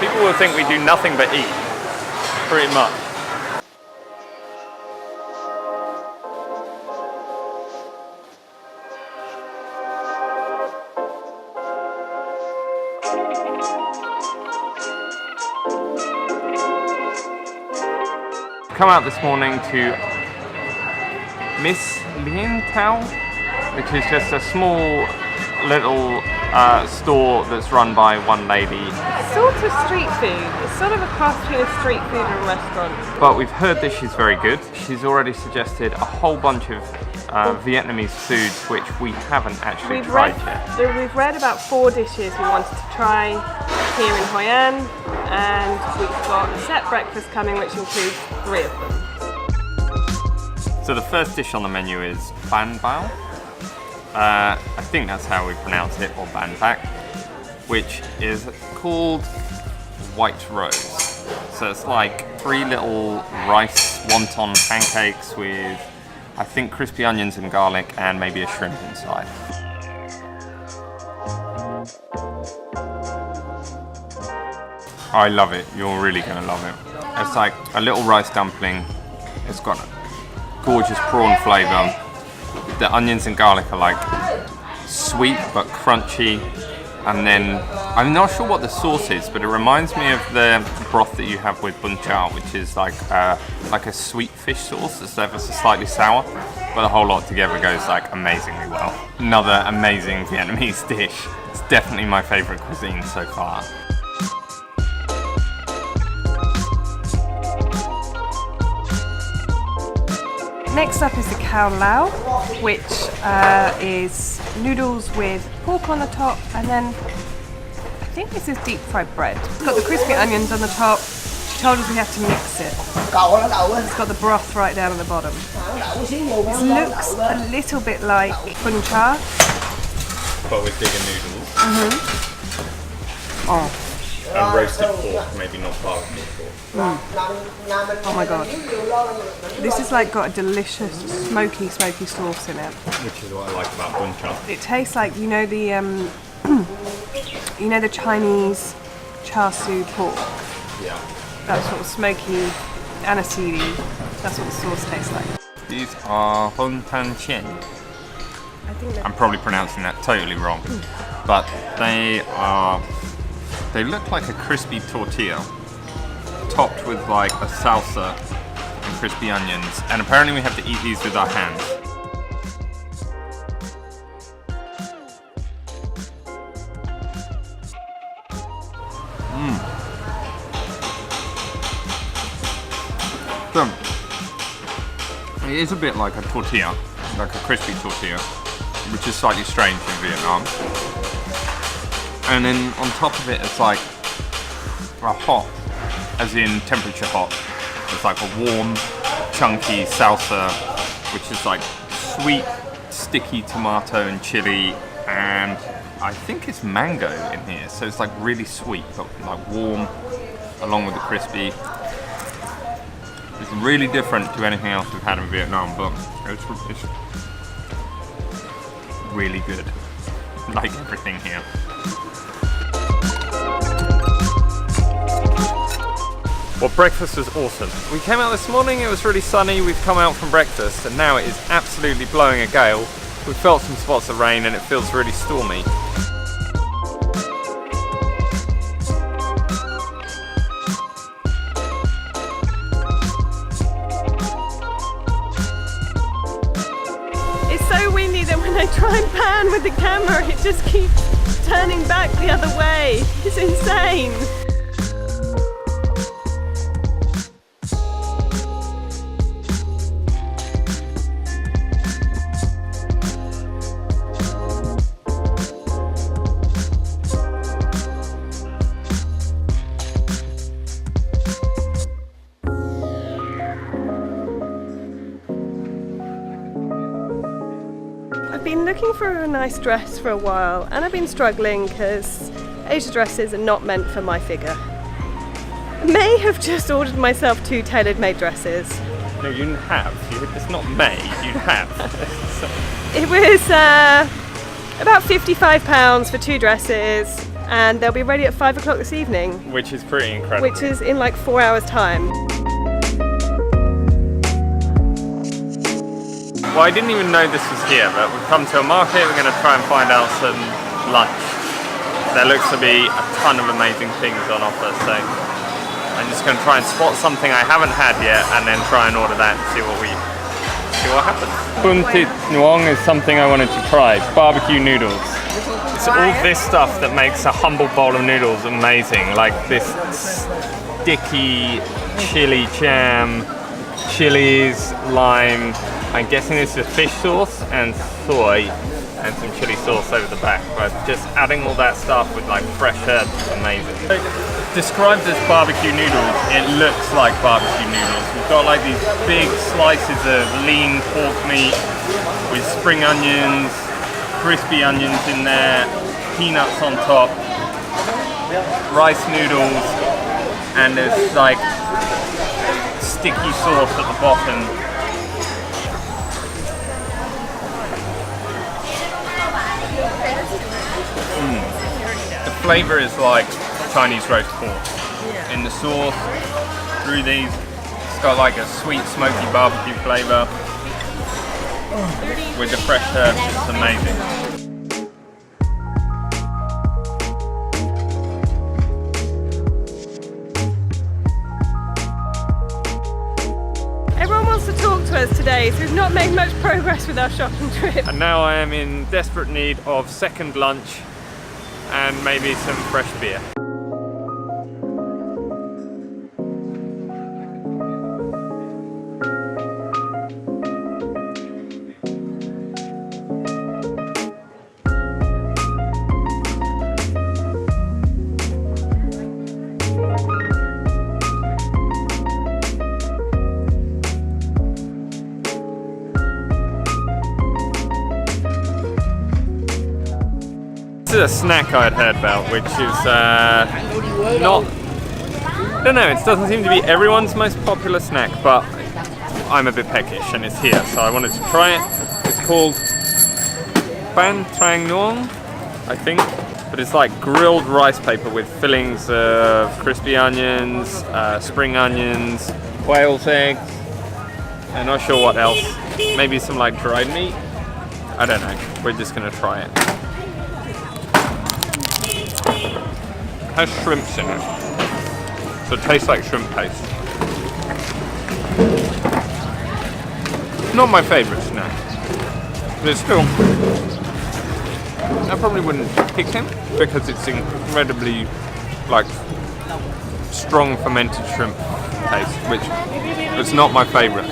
People will think we do nothing but eat, pretty much. Come out this morning to Miss Lien Tao, which is just a small little store that's run by one lady. It's sort of street food. It's sort of a cross between a street food and a restaurant. But we've heard that she's very good. She's already suggested a whole bunch of Vietnamese foods which we haven't actually tried yet. We've read about 4 dishes we wanted to try here in Hoi An, and we've got a set breakfast coming which includes 3 of them. So the first dish on the menu is Ban Bao. I think that's how we pronounce it, or Ban Bak, which is called white rose. So it's like 3 little rice wonton pancakes with, I think, crispy onions and garlic and maybe a shrimp inside. I love it. You're really going to love it. It's like a little rice dumpling. It's got a gorgeous prawn flavour. The onions and garlic are like sweet but crunchy. And then, I'm not sure what the sauce is, but it reminds me of the broth that you have with bun chao, which is like a sweet fish sauce that's ever so slightly sour. But the whole lot together goes like amazingly well. Another amazing Vietnamese dish. It's definitely my favourite cuisine so far. Next up is the Cao Lau, which is noodles with pork on the top, and then I think this is deep fried bread. It's got the crispy onions on the top. She told us we have to mix it. It's got the broth right down at the bottom. It looks a little bit like bun cha. But with bigger noodles. Oh. And roasted pork, maybe not barbecue pork. Oh my god. This is like got a delicious smoky sauce in it. Which is what I like about bun cha. It tastes like, you know the the Chinese char siu pork. Yeah. That sort of smoky aniseedy. That's what the sauce tastes like. These are Wontons and Cao Lau. I'm probably pronouncing that totally wrong. But they look like a crispy tortilla, topped with like a salsa and crispy onions. And apparently we have to eat these with our hands. So, it is a bit like a tortilla, like a crispy tortilla, which is slightly strange in Vietnam. And then on top of it, it's like a hot, as in temperature hot. It's like a warm, chunky salsa, which is like sweet, sticky tomato and chili, and I think it's mango in here. So it's like really sweet, but like warm, along with the crispy. It's really different to anything else we've had in Vietnam, but it's really good, like everything here. Well, breakfast was awesome. We came out this morning, it was really sunny, we've come out from breakfast, and now it is absolutely blowing a gale. We've felt some spots of rain and it feels really stormy. It's so windy that when I try and pan with the camera, it just keeps turning back the other way. It's insane. I've been looking for a nice dress for a while, and I've been struggling because Asia dresses are not meant for my figure. I may have just ordered myself 2 tailor-made dresses. No, you have. It's not may, you have. It was about £55 for 2 dresses, and they'll be ready at 5 o'clock this evening. Which is pretty incredible. Which is in like 4 hours time. Well, I didn't even know this was here, but we've come to a market. We're going to try and find out some lunch. There looks to be a ton of amazing things on offer, so I'm just going to try and spot something I haven't had yet and then try and order that and see what happens. Bun Thit Nuong is something I wanted to try. Barbecue noodles. It's all this stuff that makes a humble bowl of noodles amazing, like this sticky chili jam, chilies, lime. I'm guessing this is fish sauce and soy and some chili sauce over the back. But just adding all that stuff with like fresh herbs is amazing. Described as barbecue noodles, it looks like barbecue noodles. We've got like these big slices of lean pork meat with spring onions, crispy onions in there, peanuts on top, rice noodles, and there's like sticky sauce at the bottom. The flavour is like Chinese roast pork. In the sauce, through these, it's got like a sweet smoky barbecue flavour with the fresh herbs. It's amazing. Everyone wants to talk to us today, so we've not made much progress with our shopping trip. And now I am in desperate need of second lunch and maybe some fresh beer. This is a snack I'd heard about, which is not, I don't know, it doesn't seem to be everyone's most popular snack, but I'm a bit peckish and it's here, so I wanted to try it. It's called Banh Trang Nuong, I think, but it's like grilled rice paper with fillings of crispy onions, spring onions, quail's eggs, I'm not sure what else, maybe some like dried meat, I don't know, we're just gonna try it. Has shrimps in it, so it tastes like shrimp paste. Not my favourite snack, but it's still, I probably wouldn't pick him because it's incredibly like strong fermented shrimp taste, which is not my favourite.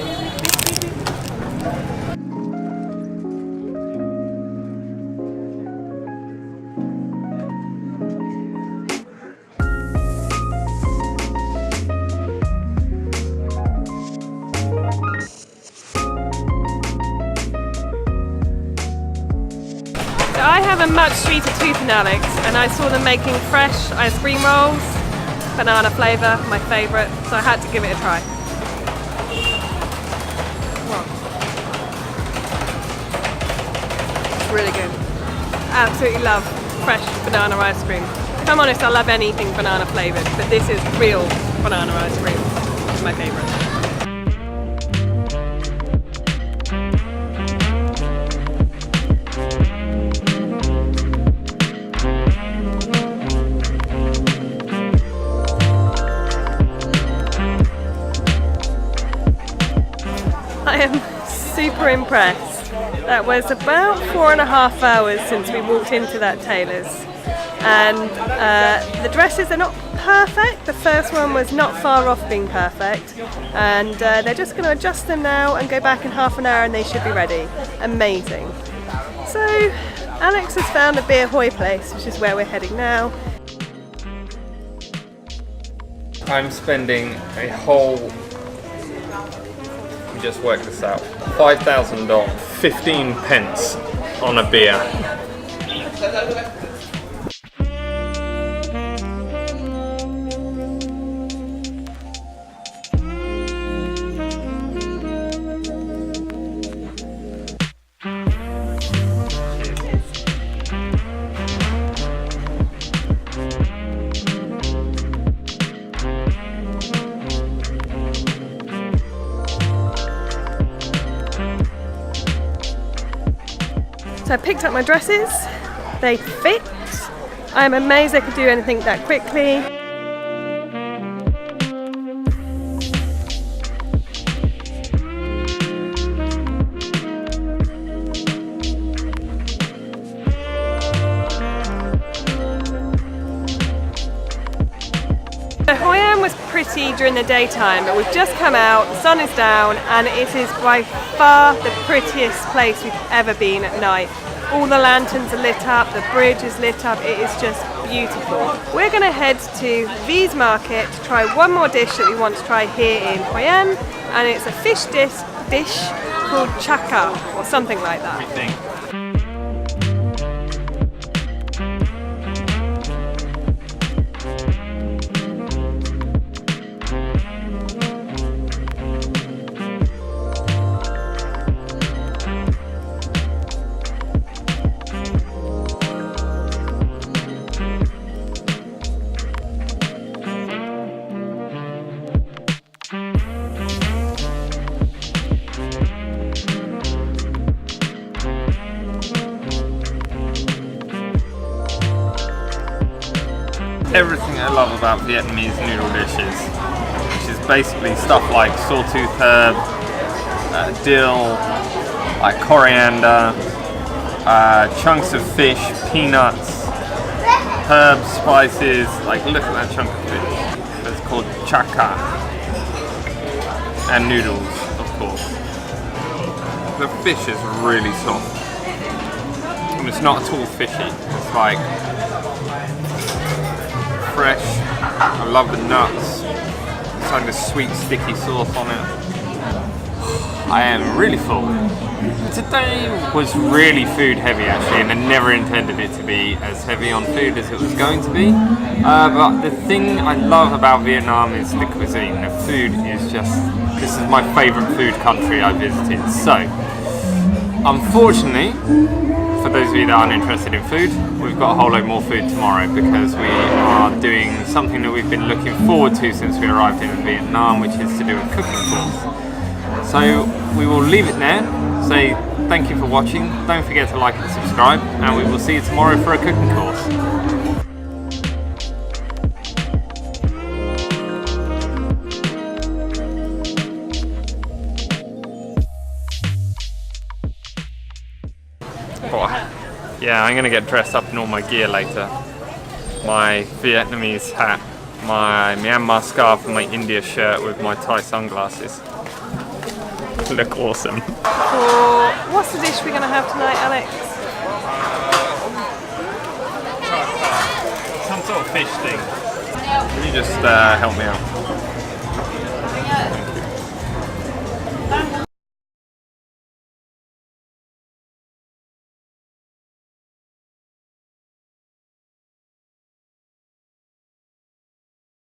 I have a much sweeter tooth than Alex, and I saw them making fresh ice cream rolls, banana flavour, my favourite, so I had to give it a try. Wow. It's really good. Absolutely love fresh banana ice cream. If I'm honest, I love anything banana flavoured, but this is real banana ice cream. It's my favourite. I am super impressed. That was about 4.5 hours since we walked into that tailor's, and the dresses are not perfect. The first one was not far off being perfect, and they're just going to adjust them now and go back in half an hour and they should be ready. Amazing. So Alex has found a Bia Hoi place, which is where we're heading now. I'm spending a whole, just work this out, $5,000, 15 pence on a beer. So I picked up my dresses, they fit. I'm amazed they could do anything that quickly. So Hoi An was pretty during the daytime, but we've just come out, the sun is down, and it is by far the prettiest place we've ever been at night. All the lanterns are lit up, the bridge is lit up, it is just beautiful. We're going to head to V's Market to try one more dish that we want to try here in Hoi An, and it's a fish dish called chaka, or something like that. Everything I love about Vietnamese noodle dishes, which is basically stuff like sawtooth herb, dill, like coriander, chunks of fish, peanuts, herbs, spices. Like, look at that chunk of fish. It's called chaka. And noodles, of course. The fish is really soft. And it's not at all fishy. It's like fresh. I love the nuts. It's like this sweet sticky sauce on it. I am really full. Today was really food heavy actually, and I never intended it to be as heavy on food as it was going to be. But the thing I love about Vietnam is the cuisine. The food is just, this is my favourite food country I visited. So, unfortunately, for those of you that aren't interested in food, we've got a whole load more food tomorrow because we are doing something that we've been looking forward to since we arrived in Vietnam, which is to do a cooking course. So we will leave it there, say thank you for watching, don't forget to like and subscribe, and we will see you tomorrow for a cooking course. Yeah, I'm gonna get dressed up in all my gear later. My Vietnamese hat, my Myanmar scarf and my India shirt with my Thai sunglasses. Look awesome. What's the dish we're gonna have tonight, Alex? Some sort of fish thing. Can you just help me out?